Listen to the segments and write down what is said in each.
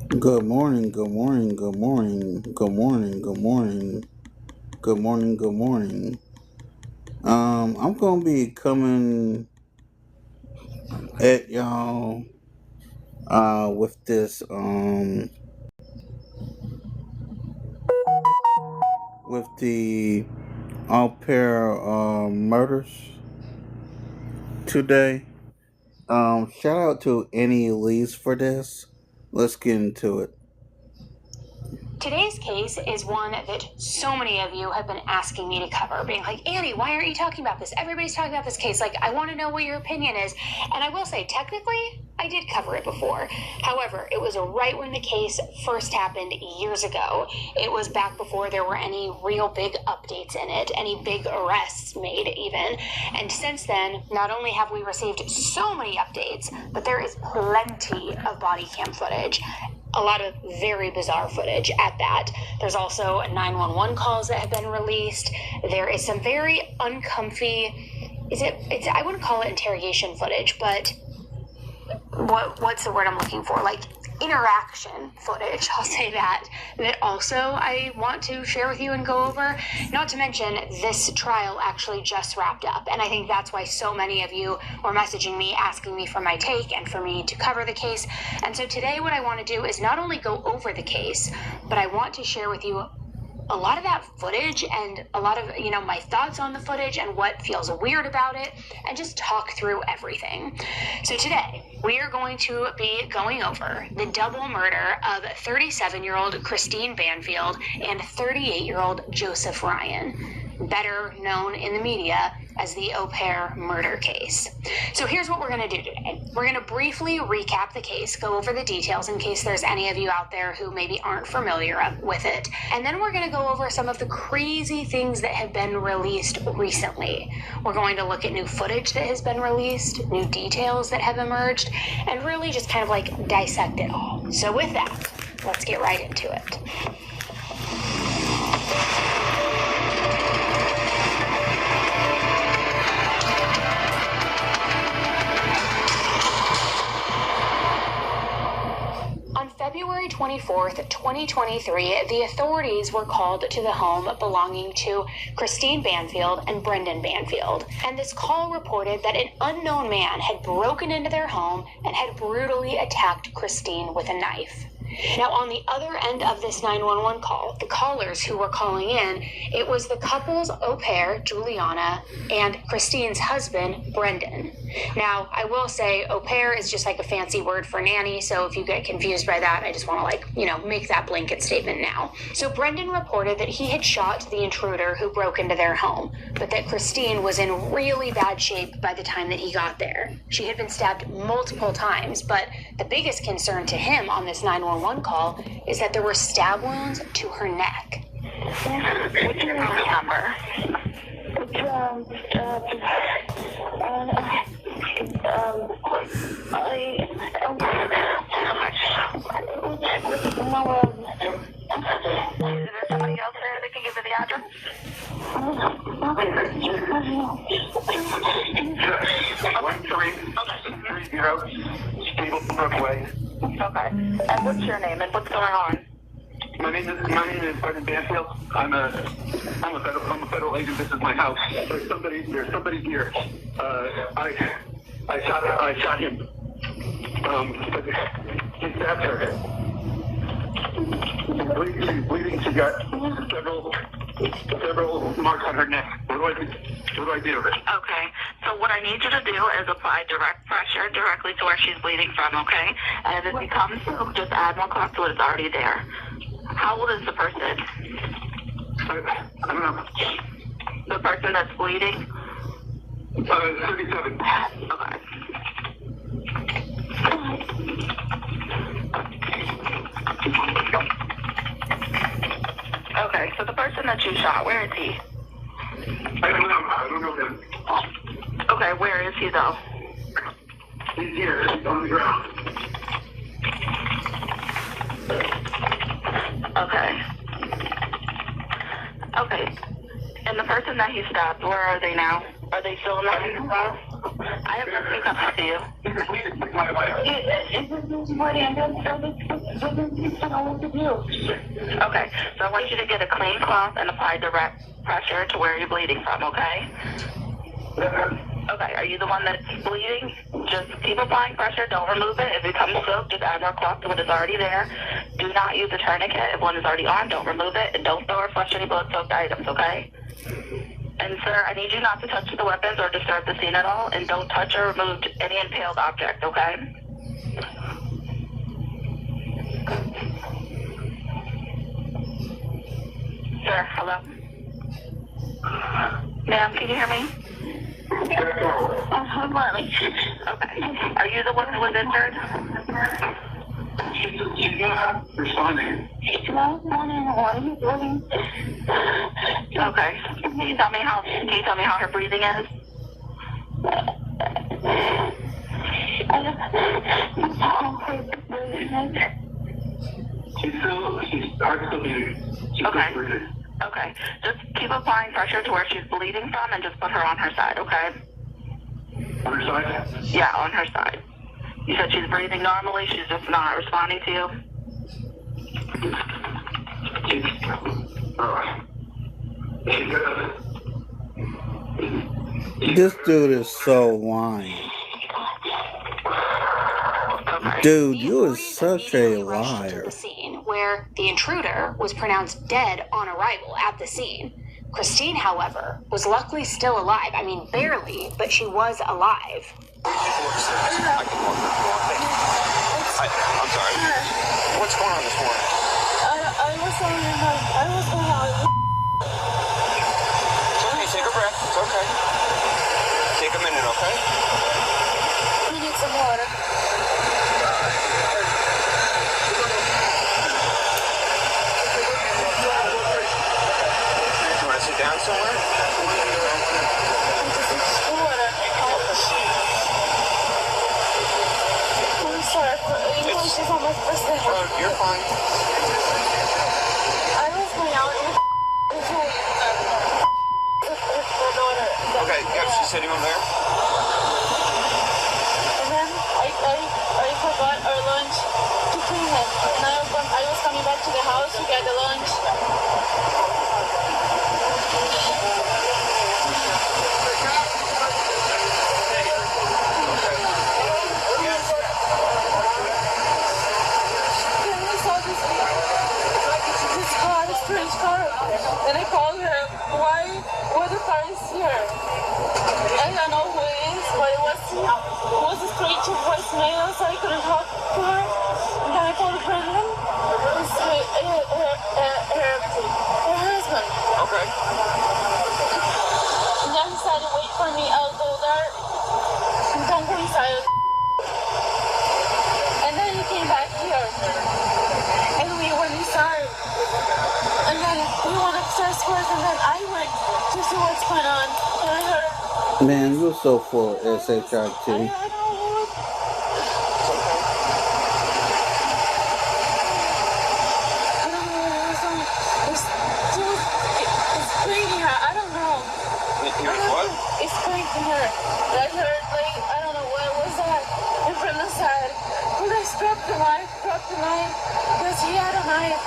Good morning, good morning, good morning, good morning, good morning, good morning, good morning. I'm gonna be coming at y'all with this with the au pair murders today. Shout out to Annie Elise for this. Let's get into it. Today's case is one that so many of you have been asking me to cover, being like, Annie, why aren't you talking about this? Everybody's talking about this case. Like, I want to know what your opinion is. And I will say, technically, I did cover it before. However, it was right when the case first happened years ago. It was back before there were any real big updates in it, any big arrests made even. And since then, not only have we received so many updates, but there is plenty of body cam footage. A lot of very bizarre footage at that. There's also 911 calls that have been released. There is some very uncomfy, I wouldn't call it interrogation footage, but what's the word I'm looking for? Like interaction footage, I'll say that also I want to share with you and go over. Not to mention, this trial actually just wrapped up, and I think that's why so many of you were messaging me, asking me for my take and for me to cover the case. And so today what I want to do is not only go over the case, but I want to share with you a lot of that footage and a lot of, my thoughts on the footage and what feels weird about it, and just talk through everything. So today, we are going to be going over the double murder of 37-year-old Christine Banfield and 38-year-old Joseph Ryan, better known in the media as the au pair murder case. So here's what we're going to do today. We're going to briefly recap the case, go over the details in case there's any of you out there who maybe aren't familiar with it. And then we're going to go over some of the crazy things that have been released recently. We're going to look at new footage that has been released, new details that have emerged, and really just kind of like dissect it all. So with that, let's get right into it. On February 24th, 2023, the authorities were called to the home belonging to Christine Banfield and Brendan Banfield. And this call reported that an unknown man had broken into their home and had brutally attacked Christine with a knife. Now, on the other end of this 911 call, the callers who were calling in, it was the couple's au pair, Juliana, and Christine's husband, Brendan. Now, I will say au pair is just like a fancy word for nanny, so if you get confused by that, I just want to make that blanket statement now. So Brendan reported that he had shot the intruder who broke into their home, but that Christine was in really bad shape by the time that he got there. She had been stabbed multiple times, but the biggest concern to him on this 911 call is that there were stab wounds to her neck. What's your phone number? Is there somebody else there that can give me the address? 1330 Stablebrook Way. Okay. And what's your name and what's going on? My name is Brendan Banfield. I'm a federal agent. This is my house. There's somebody here. I shot him. He stabbed her. She's bleeding. She got several marks on her neck. What do I do? Okay, so what I need you to do is apply direct pressure directly to where she's bleeding from, okay? And if it becomes through, just add more cloth to it. It's already there. How old is the person? I don't know. The person that's bleeding? 37. Okay. Okay, so the person that you shot, where is he? I don't know him. Okay, where is he though? He's here. He's on the ground. Okay. Okay. And the person that he stopped, where are they now? Are they still in the house? I have nothing coming to you. He's bleeding. my wife. Okay, so I want you to get a clean cloth and apply direct pressure to where you're bleeding from, okay? Okay, are you the one that's bleeding? Just keep applying pressure, don't remove it. If it becomes soaked, just add more cloth to what is already there. Do not use a tourniquet. If one is already on, don't remove it, and don't throw or flush any blood-soaked items, okay? And sir, I need you not to touch the weapons or disturb the scene at all, and don't touch or remove any impaled object, okay? Sir, hello? Ma'am, can you hear me? Marley. Okay. Are you the one that was injured? She's not responding. What are you doing? Okay. Can you tell me how her breathing is? She's still breathing. Okay. Okay. Just keep applying pressure to where she's bleeding from and just put her on her side, okay? On her side? Yeah, on her side. You said she's breathing normally, she's just not responding to you? This dude is so lying. Okay. Dude, you are such a liar. The scene where the intruder was pronounced dead on arrival at the scene. Christine, however, was luckily still alive. I mean, barely, but she was alive. I'm sorry. What's going on this morning? I was going out. It's okay, take a breath. It's okay. Take a minute, okay? I need some water. You want to sit down somewhere? Water. I'm sorry for English is almost percent. Oh, you're fine. I was going out with her daughter. Okay, yep, she's sitting over there. And then I forgot our lunch to clean it. And I was coming back to the house to get the lunch. And I saw this car, strange car. And I called her, why the car is here? I don't know who it is, but it was a straight to voicemail, so I couldn't talk to her. And then I called Brendan, her husband. Okay. And then he said, wait for me, I'll go there. And don't go inside. And then he came back here. And we went inside. And then we went upstairs first, and then I went to see what's going on. And I heard... Man, you're so full of SHIT. I don't know what... I don't know what it was. It's bringing her. I don't know. You what? It's bringing her. I heard, like, I don't know what was that in front of the side. But I dropped the knife, because he had a knife.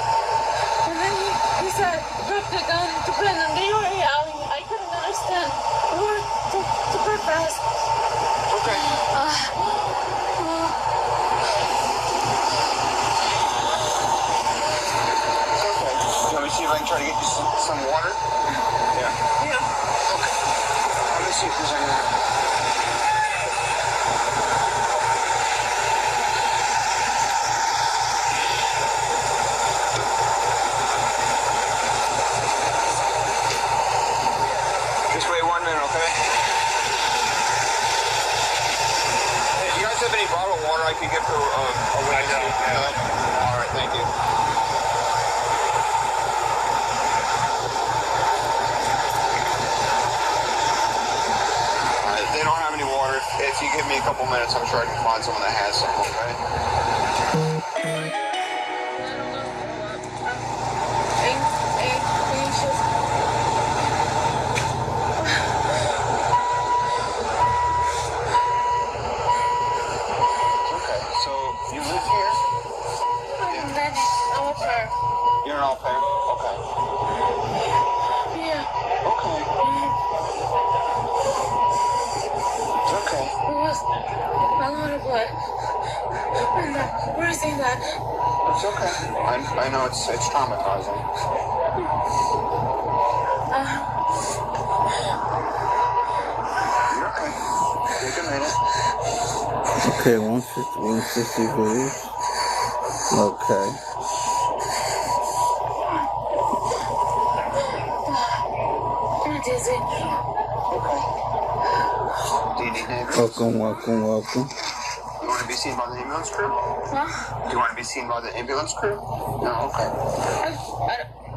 And then he said, drop the gun to Brendan. They were yelling. I couldn't understand. We were super fast. Okay. It's okay. You want me to see if I can try to get you some water? Yeah. Okay. Let me see if there's anything. Just wait 1 minute, okay? Hey, do you guys have any bottled water I could get for a witness? I don't. No? All right, thank you. They don't have any water. If you give me a couple minutes, I'm sure I can find someone that has some, okay? You're an all pair? Okay. Yeah. Okay. It's okay. It was a lot of blood. And we're seeing that. It's okay. I know it's traumatizing. You're okay. Take a minute. Okay, 160 views. Okay. I'm dizzy. Okay. Do you need ambulance? Welcome. You want to be seen by the ambulance crew? Huh? Do you want to be seen by the ambulance crew? No, okay.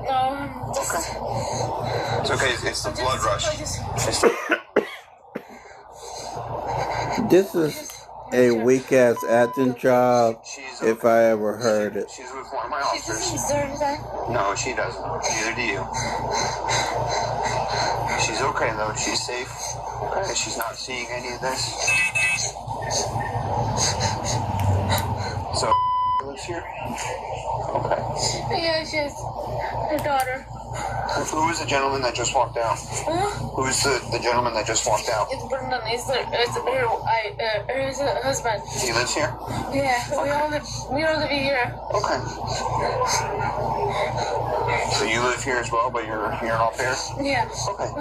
No, just... Okay. It's okay. It's the blood rush. This is a weak ass acting job, if I ever heard it. She's with one of my She officers. doesn't deserve that. No, she doesn't. Neither do you. She's okay though. She's safe. Okay. She's not seeing any of this. So lives here? Okay. Yeah, she has her daughter. Who is the gentleman that just walked out? Huh? Who is the gentleman that just walked out? It's Brendan. It's her husband. He lives here? Yeah, we all live here. Okay. So you live here as well, but you're an au pair? Yeah. Okay. We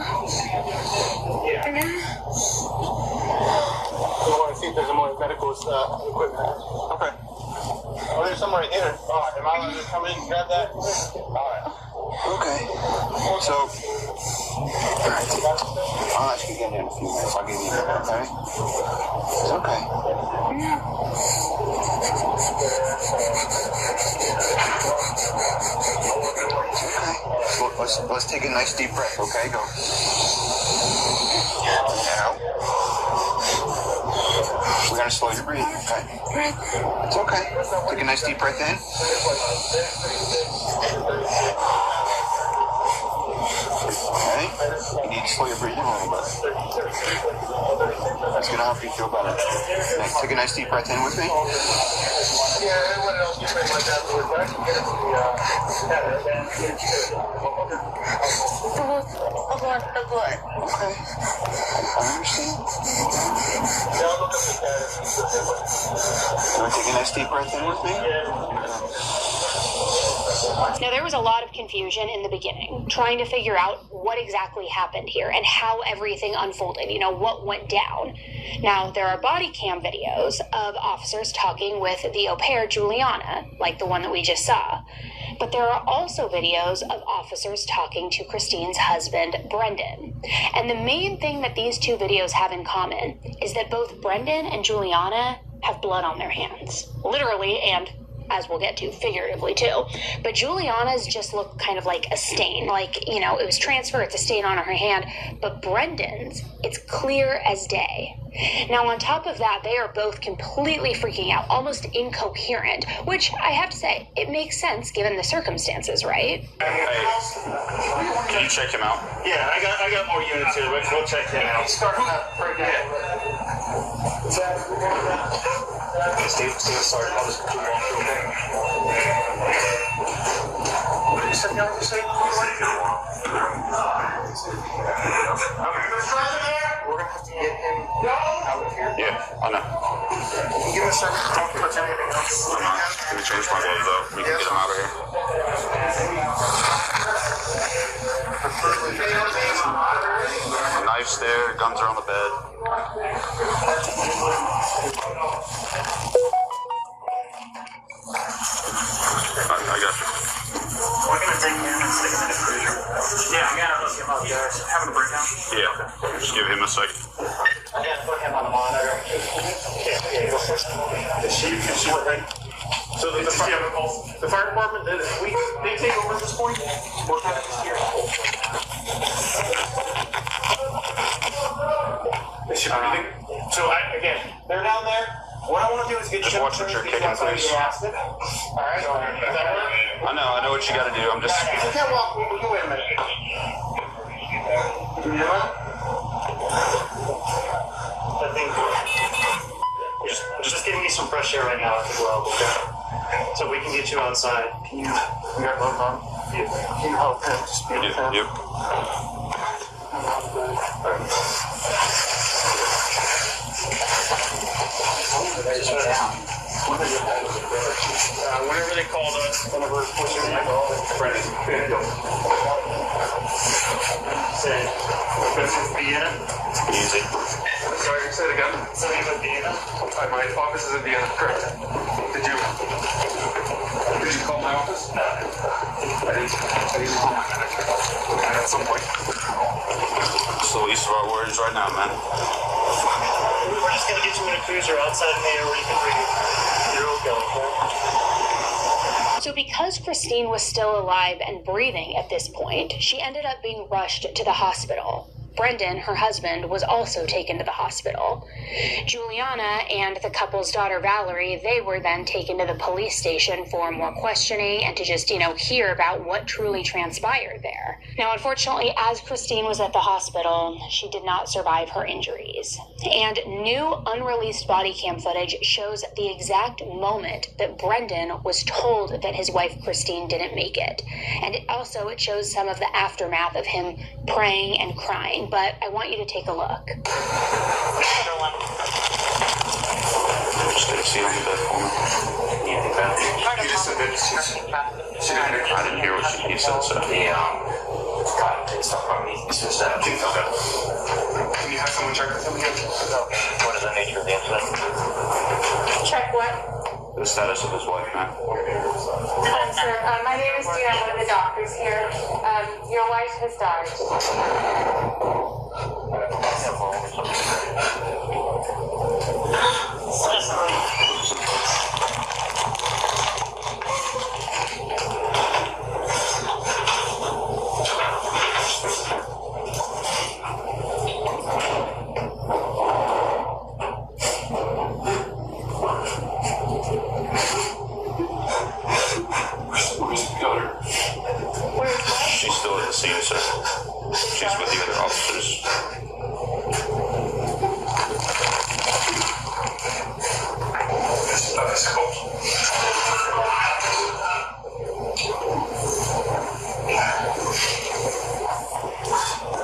want to see if there's more medical equipment. Okay. Oh, there's some right here. All right, am I allowed to come in and grab that? All right. Okay. So, alright. I'll ask you again in a few minutes. I'll give you a minute, okay? It's okay. It's okay. Let's take a nice deep breath, okay? Go. Now. We're gonna slow your breathing, okay? It's okay. Take a nice deep breath in. Okay? You need to slow your breathing a little bit. It's gonna help you feel better. Next, take a nice deep breath in with me. Yeah, everyone else can make my dad work, but I can get it The blood. Okay. I understand. Yeah, I'll look up the status. You want to take a nice deep breath in with me? Now, there was a lot of confusion in the beginning, trying to figure out what exactly happened here and how everything unfolded, what went down. Now, there are body cam videos of officers talking with the au pair, Juliana, like the one that we just saw. But there are also videos of officers talking to Christine's husband, Brendan. And the main thing that these two videos have in common is that both Brendan and Juliana have blood on their hands, literally, and as we'll get to, figuratively too. But Juliana's just looked kind of like a stain, like, it was transfer, it's a stain on her hand. But Brendan's, it's clear as day. Now, on top of that, they are both completely freaking out, almost incoherent, which I have to say, it makes sense given the circumstances, right? Hey, can you check him out? Yeah, I got more units here. We'll check him out. Starting up right now. Steve, sorry, I'll just keep going through, okay? What did you say? We're going to have to get him out of here. Yeah, I know. Can you give us a second? Don't touch anything else. Let me change my gloves up. We can get him out of here. The knife's there, guns are on the bed. I got you. We're going to take him and stick him in the freezer. Yeah, I'm going to look him up, guys. Having a breakdown? Yeah, just give him a second. I got to put him on the monitor. Yeah, go first. She went right. So the fire department, they take over at this point? We're kind of just here. They should be. So, again, they're down there. What I want to do is get Just watch what you're kicking, please. Alright, I know what you gotta do. I'm just. You can't walk. We'll wait a minute. I think just giving me some fresh air right now. I think we're all okay. So we can get you outside. Can you grab my mom? Yeah. Can you help him? Just be with him. Yep. Whenever they called us, whenever we're pushing my Brendan. Say, this is Vienna. Easy. Sorry, say it again. So you in Vienna? My office is in Vienna. Correct. Did you call my office? I didn't. At some point. So east of our words right now, man. We're just gonna get you in a cruiser outside here where you can breathe. You're okay. So because Christine was still alive and breathing at this point, she ended up being rushed to the hospital. Brendan, her husband, was also taken to the hospital. Juliana and the couple's daughter Valerie, they were then taken to the police station for more questioning and to just, hear about what truly transpired there. Now, unfortunately, as Christine was at the hospital, she did not survive her injuries. And new unreleased body cam footage shows the exact moment that Brendan was told that his wife Christine didn't make it. And it shows some of the aftermath of him praying and crying. But I want you to take a look. Stacy on the bed for me. You just said that she didn't. I didn't hear what he said, so. Can you have someone check with him again? What is the nature of the incident? Check what? The status of his wife, man. Sir, my name is Dina. I'm one of the doctors here. Your wife has died. She's still at the scene, sir. She's with the other officers. That's cool.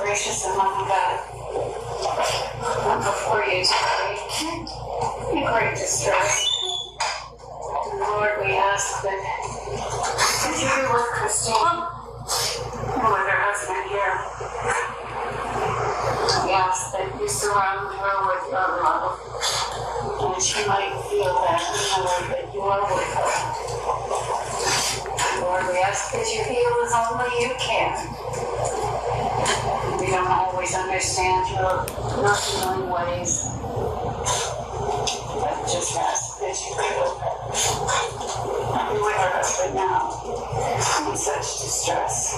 Gracious and loving God, I'm before you today in great distress. And Lord, we ask that you be with Christine and with her husband here. We ask that you surround her with your love, and she might feel that that you are with her. Lord, we ask that you heal as only you can. We don't always understand your healing ways, but just ask that you heal her. Be with her husband now in such distress.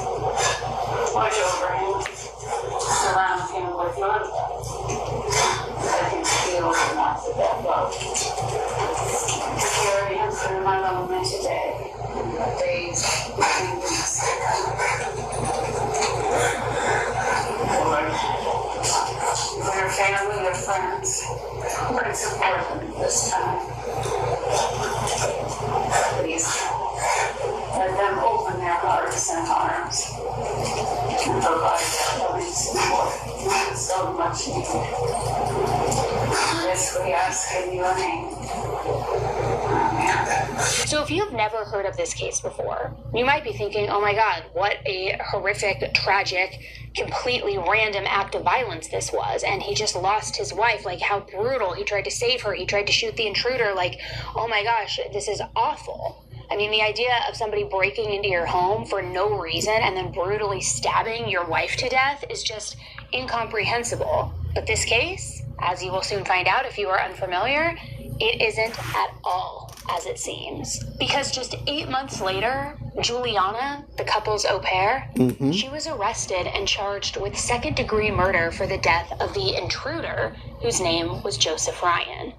Watch over him. Surround him with your love. Let him feel the warmth of that love. Carry him through my moment today, days and weeks. For your family, your friends, Lord, support them this time. Please, let them open their hearts and arms and provide that loving support so much needed. This we ask in your name. Amen. So if you've never heard of this case before, you might be thinking, oh my God, what a horrific, tragic, completely random act of violence this was. And he just lost his wife. Like, how brutal. He tried to save her. He tried to shoot the intruder. Like, oh my gosh, this is awful. I mean, the idea of somebody breaking into your home for no reason and then brutally stabbing your wife to death is just incomprehensible. But this case, as you will soon find out if you are unfamiliar, it isn't at all as it seems. Because just 8 months later, Juliana, the couple's au pair, she was arrested and charged with second-degree murder for the death of the intruder, whose name was Joseph Ryan.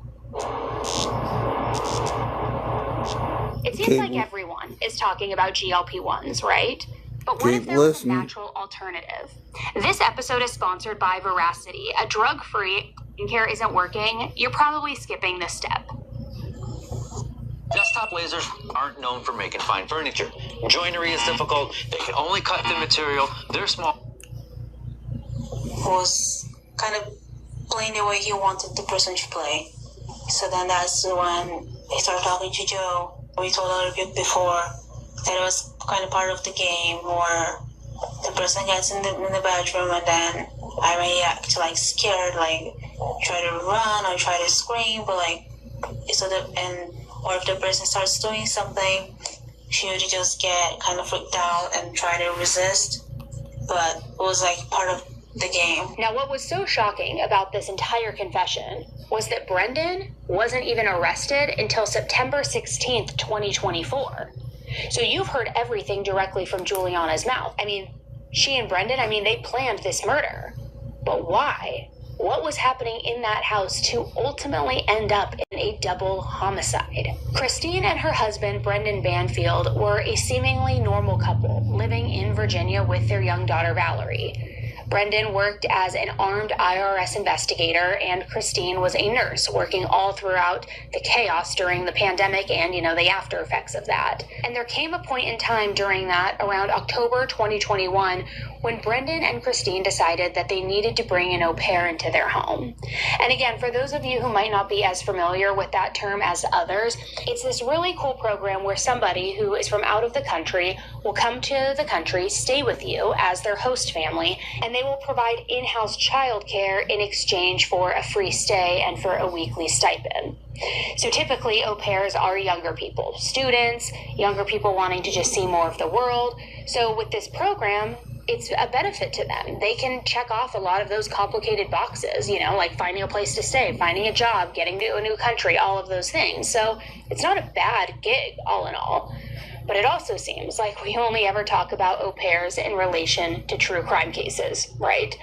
It seems like everyone is talking about GLP-1s, right? But what if there was a natural alternative? This episode is sponsored by Veracity. A drug-free skincare isn't working, you're probably skipping this step. Just Tabletop lasers aren't known for making fine furniture. Joinery is difficult. They can only cut thin material. They're small. Was kind of playing the way he wanted the person to play. So then that's when he started talking to Joe. We told other people before that it was kind of part of the game where the person gets in the bedroom and then I react like scared, like try to run or try to scream, but like or if the person starts doing something, she would just get kind of freaked out and try to resist. But it was like part of the game. Now, what was so shocking about this entire confession was that Brendan wasn't even arrested until September 16th, 2024. So you've heard everything directly from Juliana's mouth. I mean, she and Brendan, they planned this murder. But why? What was happening in that house to ultimately end up in a double homicide? Christine and her husband, Brendan Banfield, were a seemingly normal couple living in Virginia with their young daughter, Valerie. Brendan worked as an armed IRS investigator, and Christine was a nurse working all throughout the chaos during the pandemic and, the after effects of that. And there came a point in time during that, around October 2021, when Brendan and Christine decided that they needed to bring an au pair into their home. And again, for those of you who might not be as familiar with that term as others, it's this really cool program where somebody who is from out of the country will come to the country, stay with you as their host family, and they will provide in-house childcare in exchange for a free stay and for a weekly stipend. So typically au pairs are younger people, students, younger people wanting to just see more of the world. So with this program, it's a benefit to them. They can check off a lot of those complicated boxes, like finding a place to stay, finding a job, getting to a new country, all of those things. So it's not a bad gig, all in all. But it also seems like we only ever talk about au pairs in relation to true crime cases, right?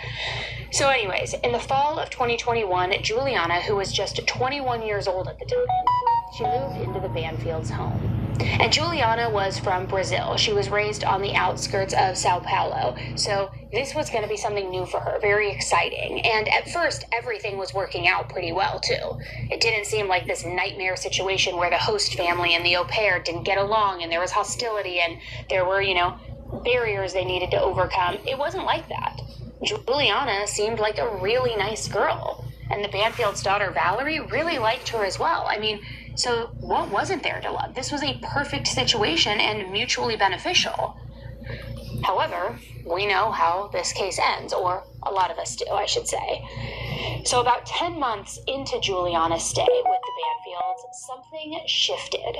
So anyways, in the fall of 2021, Juliana, who was just 21 years old at the time, she moved into the Banfields' home. And Juliana was from Brazil. She was raised on the outskirts of Sao Paulo. So this was going to be something new for her, very exciting. And at first, everything was working out pretty well, too. It didn't seem like this nightmare situation where the host family and the au pair didn't get along and there was hostility and there were, barriers they needed to overcome. It wasn't like that. Juliana seemed like a really nice girl. And the Banfield's daughter, Valerie, really liked her as well. So what wasn't there to love? This was a perfect situation and mutually beneficial. However, we know how this case ends, or a lot of us do, I should say. So about 10 months into Juliana's stay with the Banfields, something shifted.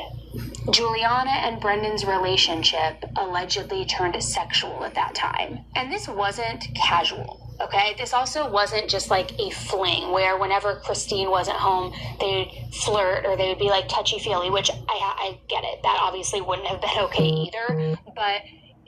Juliana and Brendan's relationship allegedly turned sexual at that time. And this wasn't casual. Okay, this also wasn't just like a fling where whenever Christine wasn't home, they would flirt or they would be like touchy-feely, which I get it. That obviously wouldn't have been okay either. But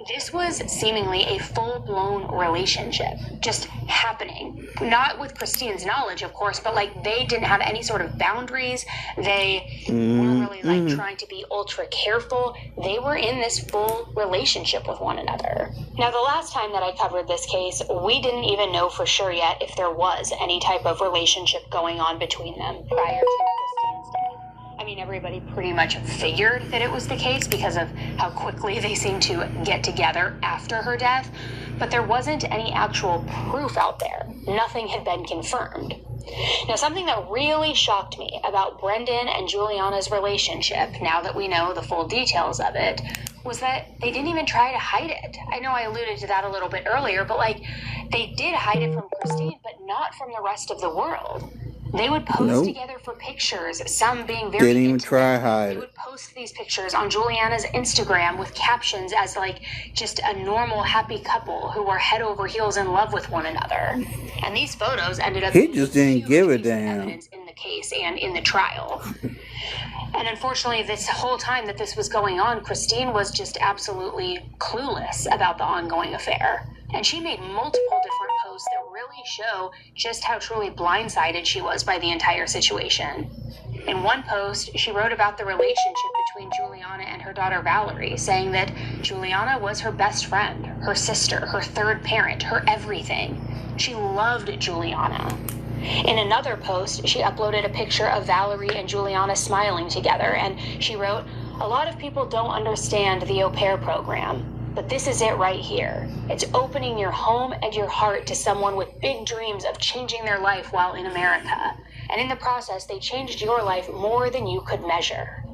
this was seemingly a full-blown relationship just happening. Not with Christine's knowledge, of course, but they didn't have any sort of boundaries. They weren't really trying to be ultra careful. They were in this full relationship with one another. Now, the last time that I covered this case, we didn't even know for sure yet if there was any type of relationship going on between them prior to Christine's death. Everybody pretty much figured that it was the case because of how quickly they seemed to get together after her death, but there wasn't any actual proof out there. Nothing had been confirmed. Now, something that really shocked me about Brendan and Juliana's relationship, now that we know the full details of it, was that they didn't even try to hide it. I know I alluded to that a little bit earlier, but they did hide it from Christine, but not from the rest of the world. They would pose together for pictures, some being very didn't even try to hide it. They would post these pictures on Juliana's Instagram with captions as just a normal happy couple who were head over heels in love with one another. And these photos ended up He just didn't give a damn. Evidence in the case and in the trial. And unfortunately, this whole time that this was going on, Christine was just absolutely clueless about the ongoing affair. And she made multiple different posts that really show just how truly blindsided she was by the entire situation. In one post, she wrote about the relationship between Juliana and her daughter Valerie, saying that Juliana was her best friend, her sister, her third parent, her everything. She loved Juliana. In another post, she uploaded a picture of Valerie and Juliana smiling together, and she wrote, A lot of people don't understand the au pair program, but this is it right here. It's opening your home and your heart to someone with big dreams of changing their life while in America. And in the process, they changed your life more than you could measure.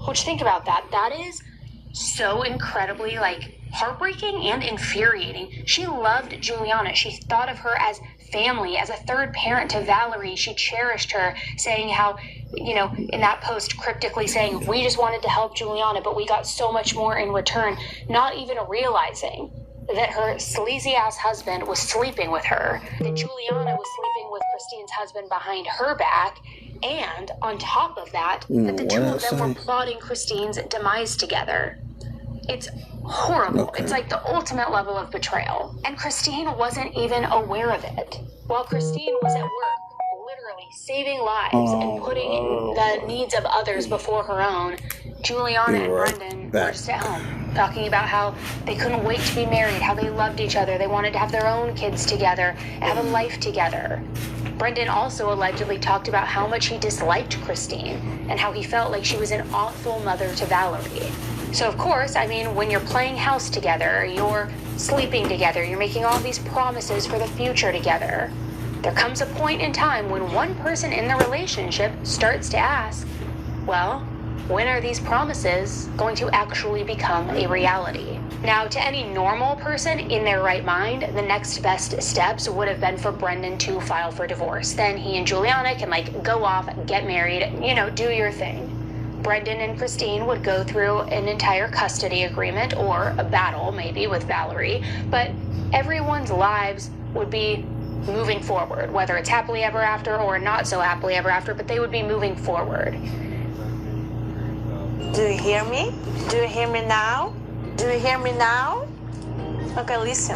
Which, think about that. That is so incredibly, heartbreaking and infuriating. She loved Juliana. She thought of her as family, as a third parent to Valerie. She cherished her, saying how, in that post, cryptically saying, we just wanted to help Juliana, but we got so much more in return, not even realizing that her sleazy-ass husband was sleeping with her, that Juliana was sleeping with Christine's husband behind her back, and on top of that, that the two of them were plotting Christine's demise together. It's horrible. Okay. It's like the ultimate level of betrayal. And Christine wasn't even aware of it. While Christine was at work, literally saving lives and putting the needs of others before her own, Juliana and Brendan were just at home, talking about how they couldn't wait to be married, how they loved each other, they wanted to have their own kids together, and have a life together. Brendan also allegedly talked about how much he disliked Christine, and how he felt like she was an awful mother to Valerie. So of course, when you're playing house together, you're sleeping together, you're making all these promises for the future together, there comes a point in time when one person in the relationship starts to ask, well, when are these promises going to actually become a reality? Now, to any normal person in their right mind, the next best steps would have been for Brendan to file for divorce. Then he and Juliana can go off, get married, do your thing. Brendan and Christine would go through an entire custody agreement or a battle maybe with Valerie, but everyone's lives would be moving forward, whether it's happily ever after or not so happily ever after, but they would be moving forward. Do you hear me? Do you hear me now? Do you hear me now? Okay, listen.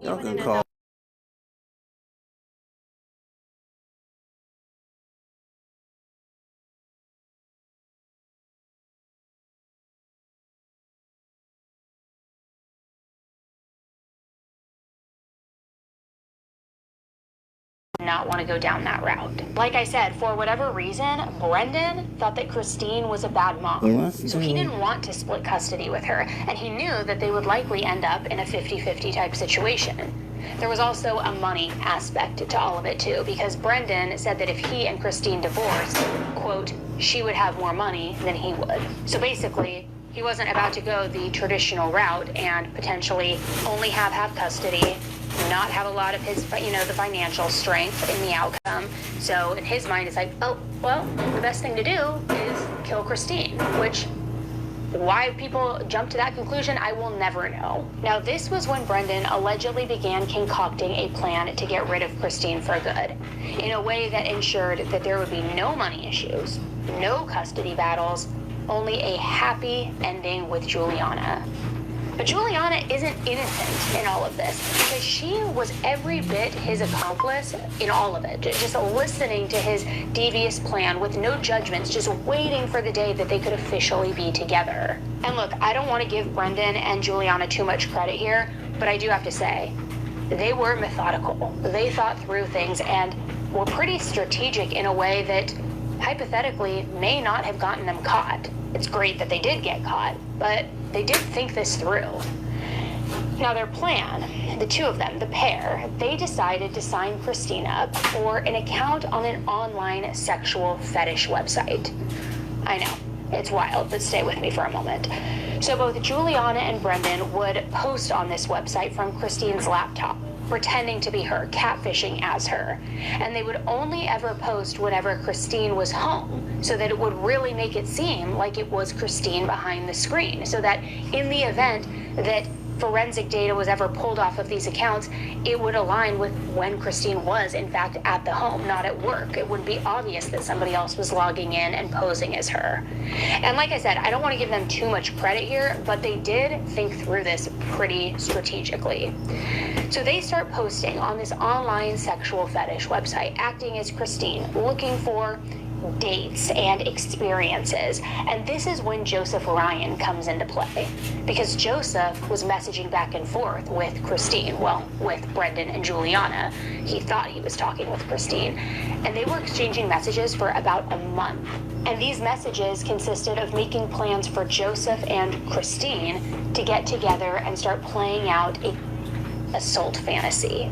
Y'all can call. Not want to go down that route. Like I said, for whatever reason, Brendan thought that Christine was a bad mom. So he didn't want to split custody with her, and he knew that they would likely end up in a 50-50 type situation. There was also a money aspect to all of it too, because Brendan said that if he and Christine divorced, quote, she would have more money than he would. So basically, he wasn't about to go the traditional route and potentially only have half custody, not have a lot of his, the financial strength in the outcome. So in his mind, it's like, oh, well, the best thing to do is kill Christine, which, why people jump to that conclusion, I will never know. Now, this was when Brendan allegedly began concocting a plan to get rid of Christine for good, in a way that ensured that there would be no money issues, no custody battles, only a happy ending with Juliana. But Juliana isn't innocent in all of this, because she was every bit his accomplice in all of it, just listening to his devious plan with no judgments, just waiting for the day that they could officially be together. And look, I don't want to give Brendan and Juliana too much credit here, but I do have to say, they were methodical. They thought through things and were pretty strategic in a way that hypothetically may not have gotten them caught. It's great that they did get caught, but they did think this through. Now, their plan, the two of them, the pair, they decided to sign Christina up for an account on an online sexual fetish website. I know, it's wild, but stay with me for a moment. So both Juliana and Brendan would post on this website from Christine's laptop, pretending to be her, catfishing as her. And they would only ever post whenever Christine was home, so that it would really make it seem like it was Christine behind the screen, so that in the event that forensic data was ever pulled off of these accounts, it would align with when Christine was, in fact, at the home, not at work. It wouldn't be obvious that somebody else was logging in and posing as her. And like I said, I don't want to give them too much credit here, but they did think through this pretty strategically. So they start posting on this online sexual fetish website, acting as Christine, looking for dates and experiences. And this is when Joseph Ryan comes into play, because Joseph was messaging back and forth with Christine, well, with Brendan and Juliana. He thought he was talking with Christine, and they were exchanging messages for about a month. And these messages consisted of making plans for Joseph and Christine to get together and start playing out a assault fantasy.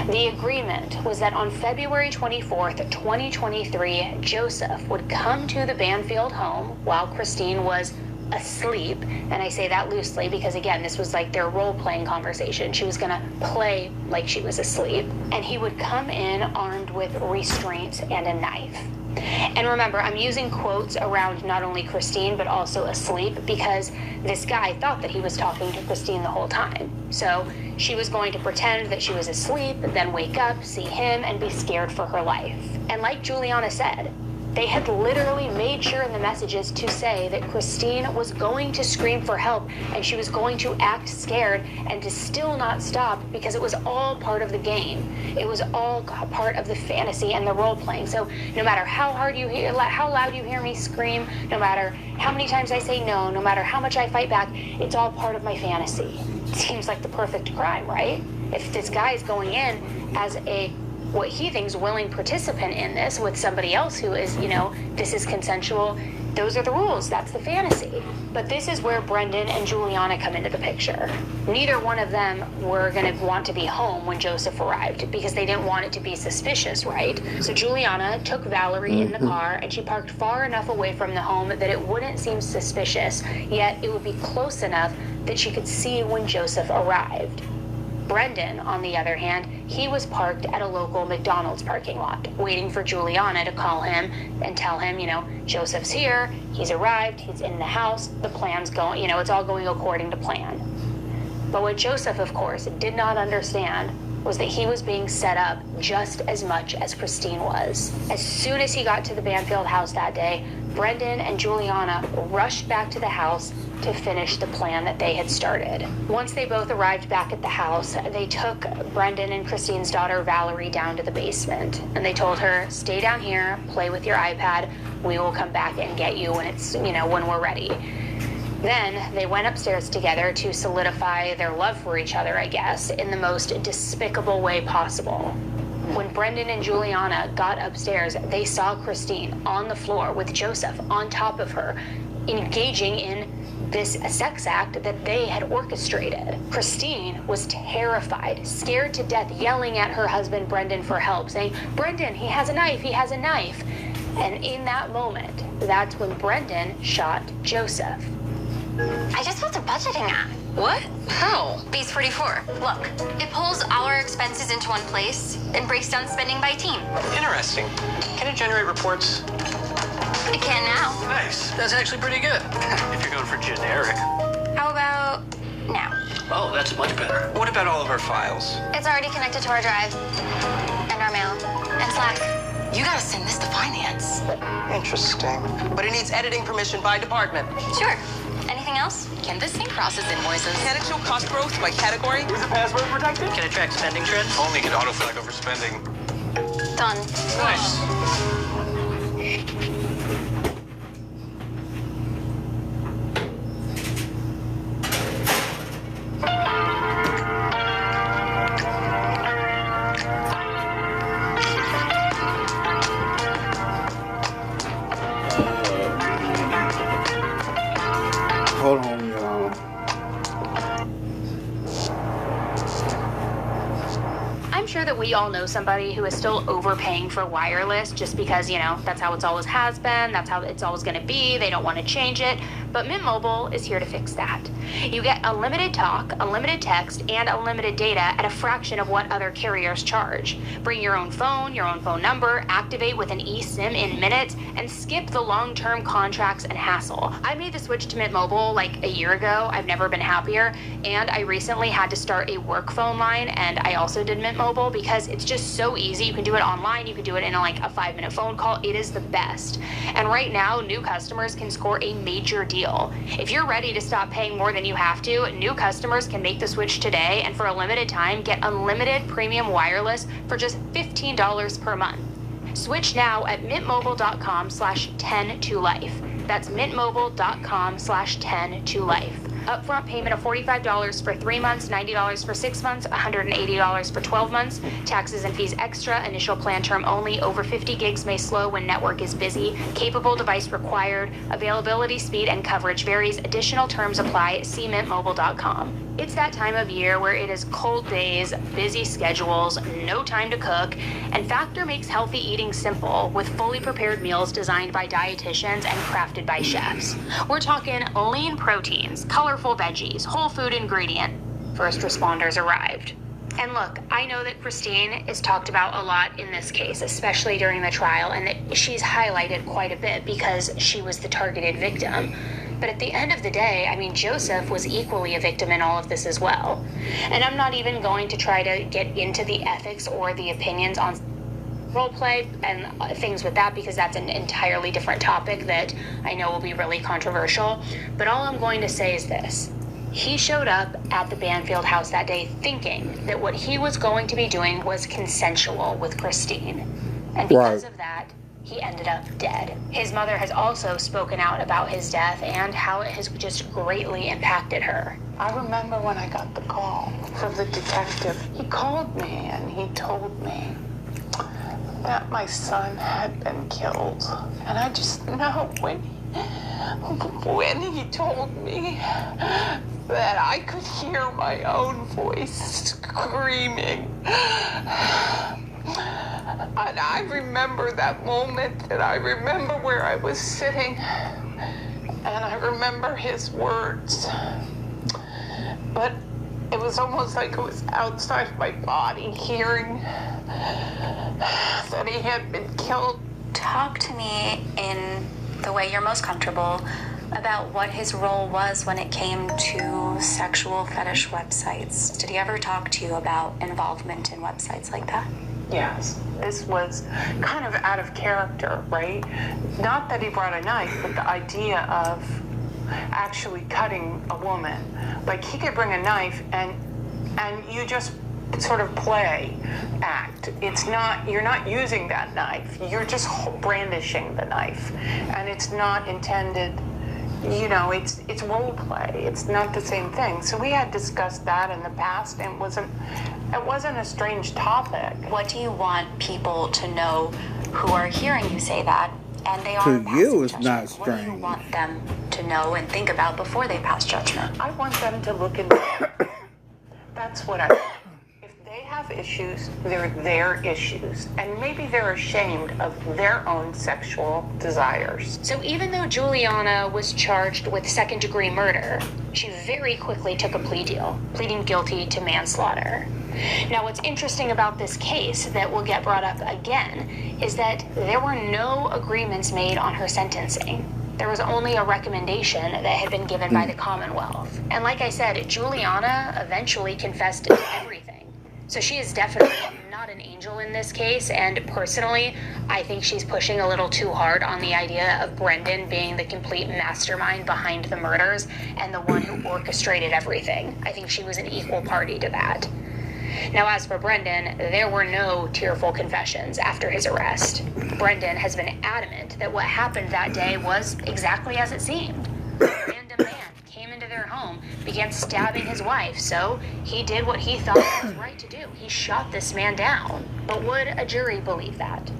The agreement was that on February 24th, 2023, Joseph would come to the Banfield home while Christine was asleep. And I say that loosely because, again, this was like their role-playing conversation. She was going to play like she was asleep. And he would come in armed with restraints and a knife. And remember, I'm using quotes around not only Christine, but also asleep, because this guy thought that he was talking to Christine the whole time. So she was going to pretend that she was asleep, then wake up, see him, and be scared for her life. And like Juliana said, they had literally made sure in the messages to say that Christine was going to scream for help and she was going to act scared and to still not stop, because it was all part of the game. It was all part of the fantasy and the role playing. So no matter how hard you hear, how loud you hear me scream, no matter how many times I say no, no matter how much I fight back, it's all part of my fantasy. It seems like the perfect crime, right? If this guy is going in as what he thinks willing participant in this with somebody else who is, this is consensual, those are the rules, that's the fantasy. But this is where Brendan and Juliana come into the picture. Neither one of them were going to want to be home when Joseph arrived, because they didn't want it to be suspicious, right? So Juliana took Valerie in the car, and she parked far enough away from the home that it wouldn't seem suspicious, yet it would be close enough that she could see when Joseph arrived. Brendan, on the other hand, he was parked at a local McDonald's parking lot, waiting for Juliana to call him and tell him, Joseph's here, he's arrived, he's in the house, the plan's going, it's all going according to plan. But what Joseph, of course, did not understand was that he was being set up just as much as Christine was. As soon as he got to the Banfield house that day, Brendan and Juliana rushed back to the house to finish the plan that they had started. Once they both arrived back at the house, they took Brendan and Christine's daughter Valerie down to the basement, and they told her, stay down here, play with your iPad, we will come back and get you when it's, when we're ready. Then they went upstairs together to solidify their love for each other, I guess, in the most despicable way possible. When Brendan and Juliana got upstairs, they saw Christine on the floor with Joseph on top of her, engaging in this sex act that they had orchestrated. Christine was terrified, scared to death, yelling at her husband Brendan for help, saying, Brendan, he has a knife, he has a knife. And in that moment, that's when Brendan shot Joseph. I just built a budgeting app. What? How? Base 44. Look, it pulls all our expenses into one place and breaks down spending by team. Interesting. Can it generate reports? It can now. Nice. That's actually pretty good. If you're going for generic. How about now? Oh, that's much better. What about all of our files? It's already connected to our drive and our mail and Slack. You gotta send this to finance. Interesting. But it needs editing permission by department. Sure. Anything else? Can this thing process invoices? Can it show cost growth by category? Is it password protected? Can it track spending trends? Only can autoflag overspending. Done. Nice. Hold on, y'all. I'm sure that we all know somebody who is still overpaying for wireless just because, that's how it's always has been, that's how it's always going to be, they don't want to change it. But Mint Mobile is here to fix that. You get unlimited talk, unlimited text, and unlimited data at a fraction of what other carriers charge. Bring your own phone number, activate with an eSIM in minutes, and skip the long-term contracts and hassle. I made the switch to Mint Mobile like a year ago. I've never been happier, and I recently had to start a work phone line, and I also did Mint Mobile because it's just so easy. You can do it online, you can do it in like a 5-minute phone call. It is the best. And right now, new customers can score a major deal. If you're ready to stop paying more than you have to, new customers can make the switch today, and for a limited time, get unlimited premium wireless for just $15 per month. Switch now at mintmobile.com/10to-life. That's mintmobile.com/10to-life. Upfront payment of $45 for 3 months, $90 for 6 months, $180 for 12 months. Taxes and fees extra. Initial plan term only. Over 50 gigs may slow when network is busy. Capable device required. Availability, speed, and coverage varies. Additional terms apply. See mintmobile.com. It's that time of year where it is cold days, busy schedules, no time to cook, and Factor makes healthy eating simple with fully prepared meals designed by dietitians and crafted by chefs. We're talking lean proteins, colorful veggies, whole food ingredient. First responders arrived. And look, I know that Christine is talked about a lot in this case, especially during the trial, and that she's highlighted quite a bit because she was the targeted victim. But at the end of the day, I mean, Joseph was equally a victim in all of this as well. And I'm not even going to try to get into the ethics or the opinions on role play and things with that, because that's an entirely different topic that I know will be really controversial. But all I'm going to say is this. He showed up at the Banfield house that day thinking that what he was going to be doing was consensual with Christine. And because of that, he ended up dead. His mother has also spoken out about his death and how it has just greatly impacted her. I remember when I got the call from the detective. He called me and he told me that my son had been killed. And I just know when he told me that I could hear my own voice screaming. And I remember that moment, and I remember where I was sitting, and I remember his words. But it was almost like it was outside my body, hearing that he had been killed. Talk to me in the way you're most comfortable about what his role was when it came to sexual fetish websites. Did he ever talk to you about involvement in websites like that? Yes, this was kind of out of character, right? Not that he brought a knife, but the idea of actually cutting a woman. Like, he could bring a knife and you just sort of act. It's not, you're not using that knife. You're just brandishing the knife. And it's not intended, you know, it's role play. It's not the same thing. So we had discussed that in the past, and it wasn't a strange topic. What do you want people to know who are hearing you say that, and they are To you, it's judgment? not What do you strange. want them to know and think about before they pass judgment? I want them to look in the That's what I want. If they have issues, they're their issues. And maybe they're ashamed of their own sexual desires. So even though Juliana was charged with second-degree murder, she very quickly took a plea deal, pleading guilty to manslaughter. Now, what's interesting about this case that will get brought up again is that there were no agreements made on her sentencing. There was only a recommendation that had been given by the Commonwealth. And like I said, Juliana eventually confessed to everything. So she is definitely not an angel in this case, and personally, I think she's pushing a little too hard on the idea of Brendan being the complete mastermind behind the murders and the one who orchestrated everything. I think she was an equal party to that. Now, as for Brendan, there were no tearful confessions after his arrest. Brendan has been adamant that what happened that day was exactly as it seemed. A random man came into their home, began stabbing his wife, so he did what he thought was right to do. He shot this man down. But would a jury believe that?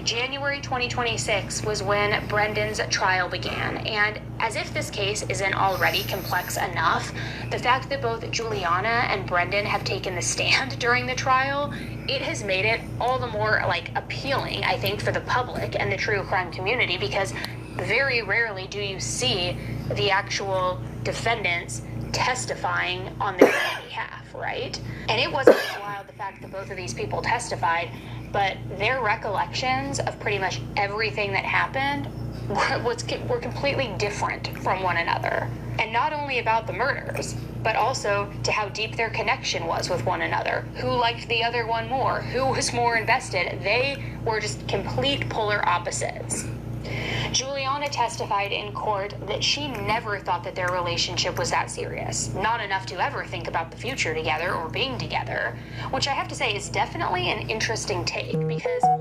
January 2026 was when Brendan's trial began, and as if this case isn't already complex enough, the fact that both Juliana and Brendan have taken the stand during the trial, it has made it all the more appealing, I think, for the public and the true crime community, because very rarely do you see the actual defendants testifying on their own behalf, right? And it wasn't just wild the fact that both of these people testified, but their recollections of pretty much everything that happened were completely different from one another. And not only about the murders, but also to how deep their connection was with one another. Who liked the other one more? Who was more invested? They were just complete polar opposites. Juliana testified in court that she never thought that their relationship was that serious. Not enough to ever think about the future together or being together, which I have to say is definitely an interesting take, because a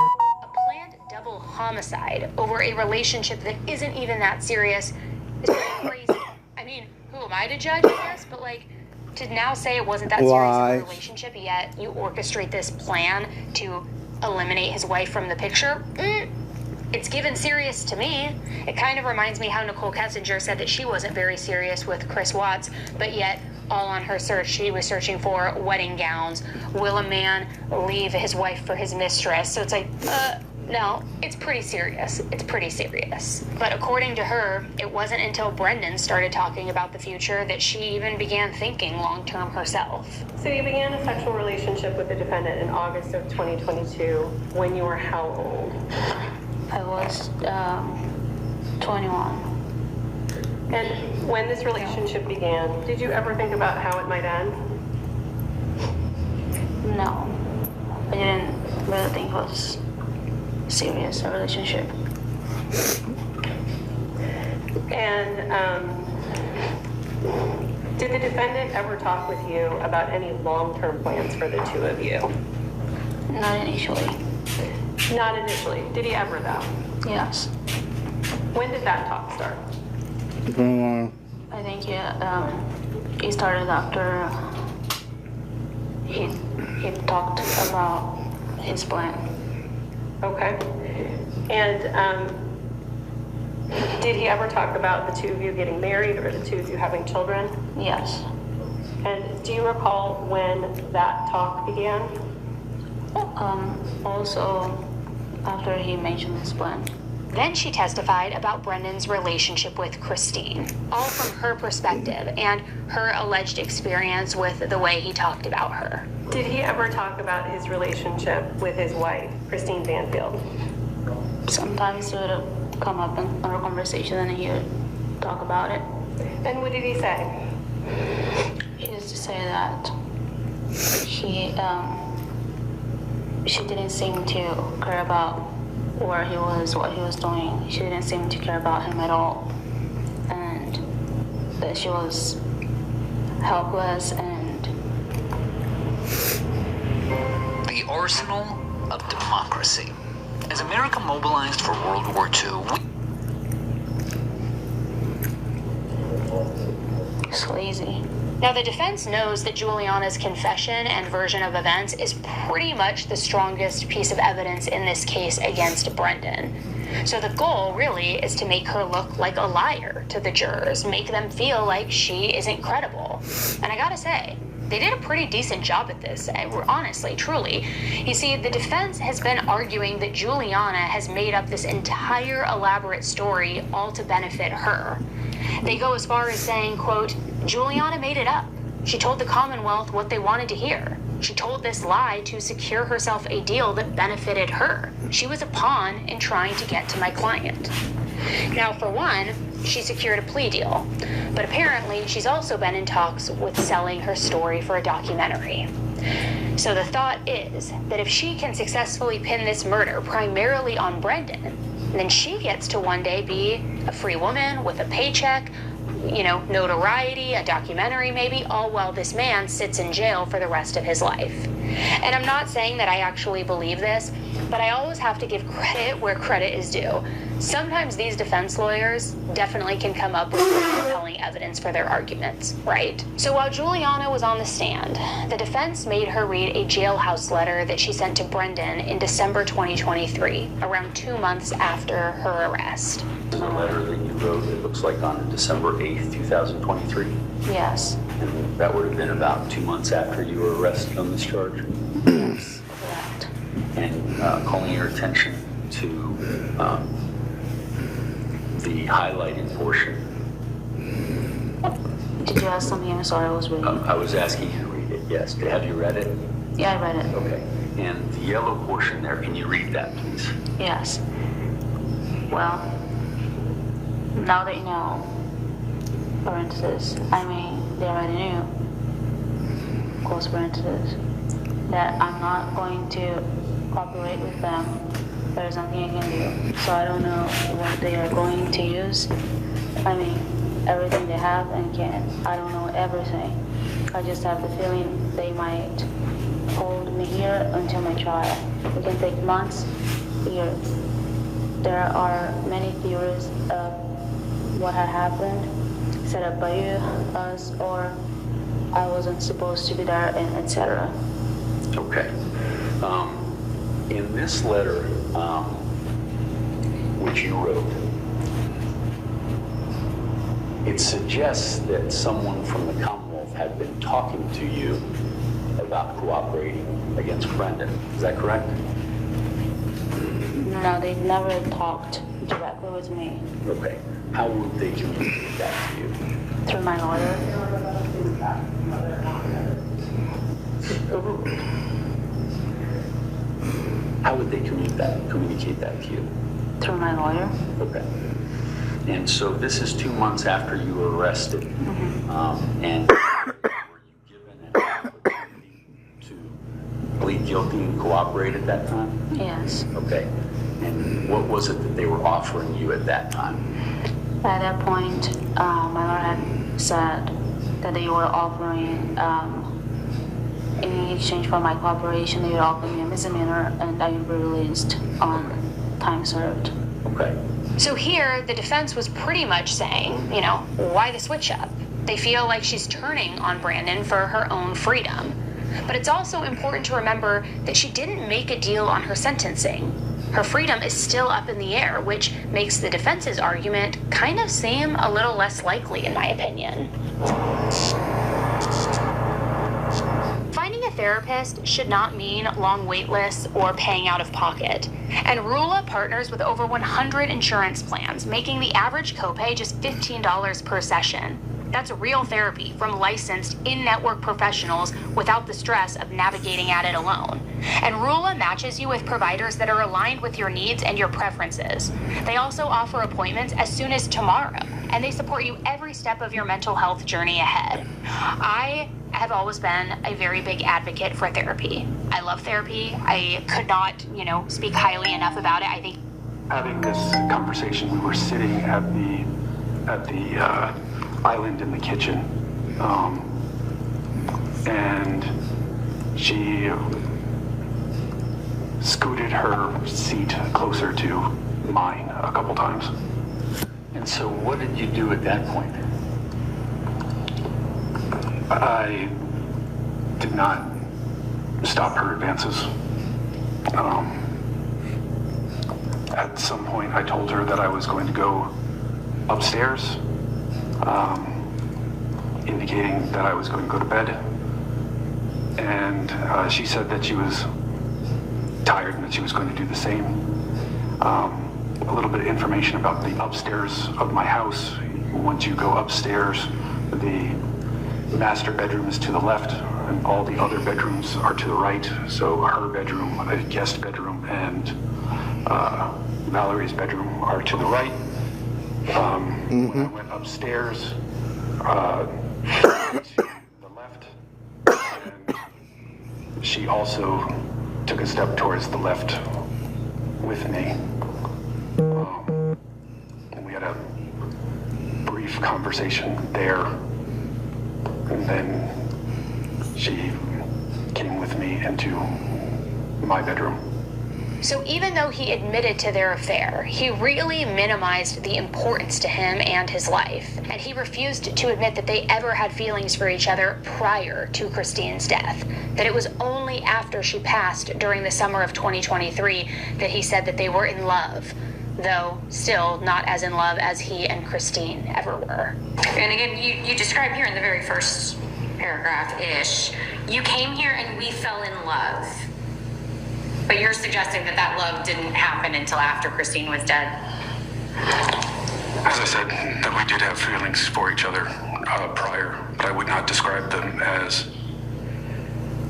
homicide over a relationship that isn't even that serious is crazy. I mean, who am I to judge, I guess? But like, to now say it wasn't that serious of a relationship, yet you orchestrate this plan to eliminate his wife from the picture, it's given serious to me. It kind of reminds me how Nicole Kessinger said that she wasn't very serious with Chris Watts, but yet all on her search, she was searching for wedding gowns. Will a man leave his wife for his mistress? So it's like, no, it's pretty serious. It's pretty serious. But according to her, it wasn't until Brendan started talking about the future that she even began thinking long-term herself. So you began a sexual relationship with the defendant in August of 2022 when you were how old? I was 21. And when this relationship began, did you ever think about how it might end? No, I didn't really think it was serious, a relationship. And did the defendant ever talk with you about any long-term plans for the two of you? Not initially. Not initially. Did he ever, though? Yes. When did that talk start? I think he started after he talked about his plan. Okay. And did he ever talk about the two of you getting married or the two of you having children? Yes. And do you recall when that talk began? Also after he mentioned his plan. Then she testified about Brendan's relationship with Christine, all from her perspective and her alleged experience with the way he talked about her. Did he ever talk about his relationship with his wife, Christine Banfield? Sometimes it would come up in our conversation and he would talk about it. And what did he say? He used to say that she didn't seem to care about where he was, what he was doing. She didn't seem to care about him at all. And that she was helpless and... The arsenal of democracy. As America mobilized for World War II, Sleazy. Now, the defense knows that Juliana's confession and version of events is pretty much the strongest piece of evidence in this case against Brendan. So the goal really is to make her look like a liar to the jurors, make them feel like she isn't credible. And I gotta say, they did a pretty decent job at this, honestly, truly. You see, the defense has been arguing that Juliana has made up this entire elaborate story all to benefit her. They go as far as saying, quote, Juliana made it up. She told the Commonwealth what they wanted to hear. She told this lie to secure herself a deal that benefited her. She was a pawn in trying to get to my client. Now, for one, she secured a plea deal, but apparently she's also been in talks with selling her story for a documentary. So the thought is that if she can successfully pin this murder primarily on Brendan, then she gets to one day be a free woman with a paycheck, notoriety, a documentary maybe, all while this man sits in jail for the rest of his life. And I'm not saying that I actually believe this, but I always have to give credit where credit is due. Sometimes these defense lawyers definitely can come up with compelling evidence for their arguments, right? So while Juliana was on the stand, the defense made her read a jailhouse letter that she sent to Brendan in December 2023, around 2 months after her arrest. The letter that you wrote, it looks like on December 8th, 2023. Yes. And that would have been about 2 months after you were arrested on this charge. Yes, correct. And calling your attention to the highlighted portion. Did you ask something? I'm sorry, I was reading. I was asking you to read it, yes. Have you read it? Yeah, I read it. Okay. And the yellow portion there, can you read that, please? Yes. Well, now that you know, parenthesis, they already knew, close parenthesis, that I'm not going to cooperate with them. There's nothing I can do. So I don't know what they are going to use. Everything they have and can. I don't know everything. I just have the feeling they might hold me here until my trial. It can take months, years. there are many theories of what had happened, set up by you, us, or I wasn't supposed to be there, and etc. Okay. In this letter, which you wrote, it suggests that someone from the Commonwealth had been talking to you about cooperating against Brendan. Is that correct? No, they never talked directly with me. Okay. How would they communicate that to you? Through my lawyer. How would they communicate that to you? Through my lawyer. Okay. And so this is 2 months after you were arrested. And were you given an opportunity to plead guilty and cooperate at that time? Yes. Okay. And what was it that they were offering you at that time? At that point, my lawyer had said that they were offering, in exchange for my cooperation, they would offer me a misdemeanor and I would be released on time served. Okay. So here, the defense was pretty much saying, why the switch up? They feel like she's turning on Brandon for her own freedom. But it's also important to remember that she didn't make a deal on her sentencing. Her freedom is still up in the air, which makes the defense's argument kind of seem a little less likely, in my opinion. Finding a therapist should not mean long wait lists or paying out of pocket. And Rula partners with over 100 insurance plans, making the average copay just $15 per session. That's real therapy from licensed in-network professionals without the stress of navigating at it alone. And Rula matches you with providers that are aligned with your needs and your preferences. They also offer appointments as soon as tomorrow, and they support you every step of your mental health journey ahead. I have always been a very big advocate for therapy. I love therapy. I could not, speak highly enough about it. I think having this conversation, we were sitting at the island in the kitchen, and she scooted her seat closer to mine a couple times. And so what did you do at that point? I did not stop her advances. At some point, I told her that I was going to go upstairs, indicating that I was going to go to bed. And she said that she was tired and that she was going to do the same. A little bit of information about the upstairs of my house. Once you go upstairs, the master bedroom is to the left, and all the other bedrooms are to the right. So her bedroom, a guest bedroom, and Valerie's bedroom are to the right. When I went upstairs, to the left, and she also took a step towards the left with me. And we had a brief conversation there, and then she came with me into my bedroom. So even though he admitted to their affair, he really minimized the importance to him and his life. And he refused to admit that they ever had feelings for each other prior to Christine's death. That it was only after she passed during the summer of 2023 that he said that they were in love, though still not as in love as he and Christine ever were. And again, you describe here in the very first paragraph-ish, you came here and we fell in love. But you're suggesting that that love didn't happen until after Christine was dead? As I said, that we did have feelings for each other prior, but I would not describe them as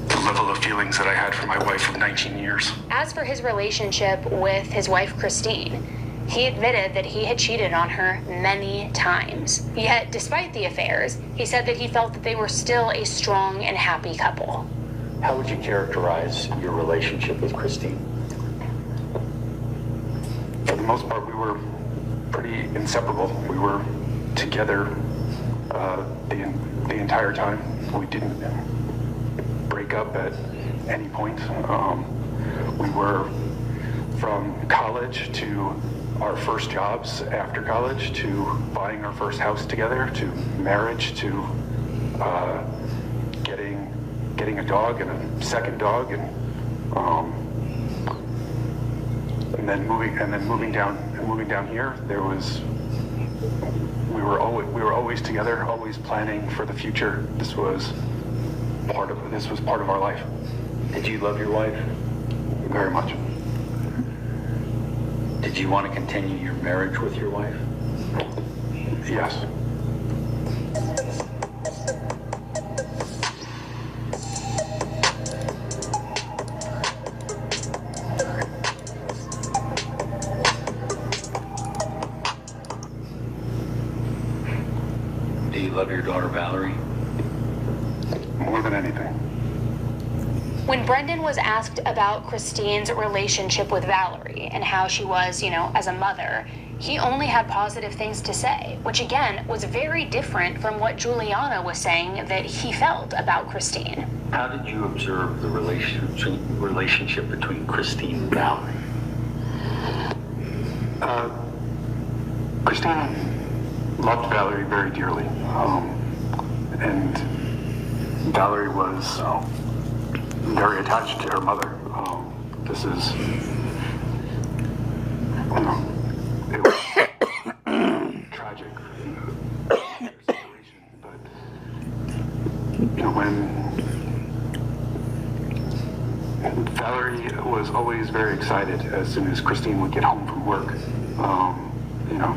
the level of feelings that I had for my wife of 19 years. As for his relationship with his wife, Christine, he admitted that he had cheated on her many times. Yet, despite the affairs, he said that he felt that they were still a strong and happy couple. How would you characterize your relationship with Christine? For the most part, we were pretty inseparable. We were together the entire time. We didn't break up at any point. We were from college to our first jobs after college, to buying our first house together, to marriage, to getting a dog and a second dog, and then moving down here. We were always together, always planning for the future. This was part of our life. Did you love your wife? Very much. Did you want to continue your marriage with your wife? Yes. Do you love your daughter, Valerie? More than anything. When Brendan was asked about Christine's relationship with Valerie and how she was, as a mother, he only had positive things to say, which again was very different from what Juliana was saying that he felt about Christine. How did you observe the relationship between Christine and Valerie? Christine loved Valerie very dearly, and Valerie was very attached to her mother. This is, it was tragic situation, but when Valerie was always very excited as soon as Christine would get home from work.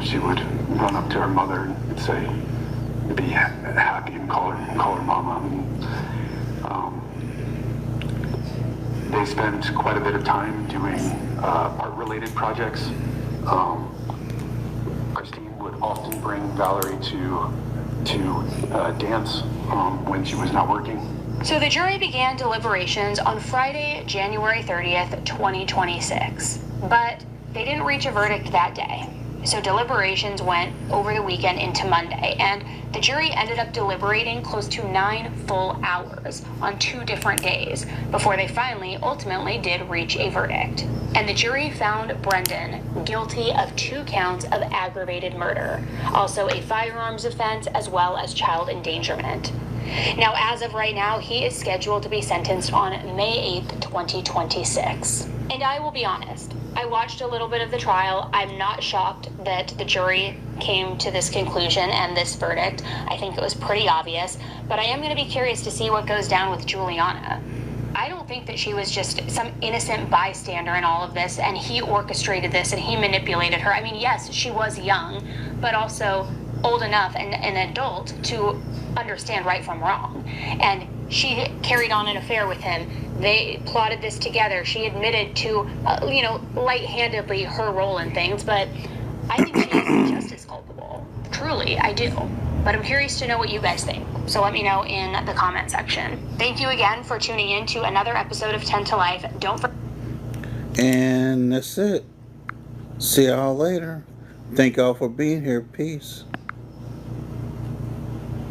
She would run up to her mother and say, be happy, and call her mama. They spent quite a bit of time doing art-related projects. Christine would often bring Valerie to dance when she was not working. So the jury began deliberations on Friday, January 30th, 2026, but they didn't reach a verdict that day. So deliberations went over the weekend into Monday, and the jury ended up deliberating close to 9 full hours on 2 different days before they ultimately did reach a verdict. And the jury found Brendan guilty of 2 counts of aggravated murder, also a firearms offense, as well as child endangerment. Now, as of right now, he is scheduled to be sentenced on May 8th, 2026. And I will be honest, I watched a little bit of the trial. I'm not shocked that the jury came to this conclusion and this verdict. I think it was pretty obvious, but I am going to be curious to see what goes down with Juliana. I don't think that she was just some innocent bystander in all of this, and he orchestrated this and he manipulated her. I mean, yes, she was young, but also old enough and an adult to understand right from wrong. And she carried on an affair with him. They plotted this together. She admitted to, light-handedly her role in things, but I think she is just as culpable. Truly, I do. But I'm curious to know what you guys think. So let me know in the comment section. Thank you again for tuning in to another episode of 10 to Life. Don't forget. And that's it. See y'all later. Thank y'all for being here. Peace.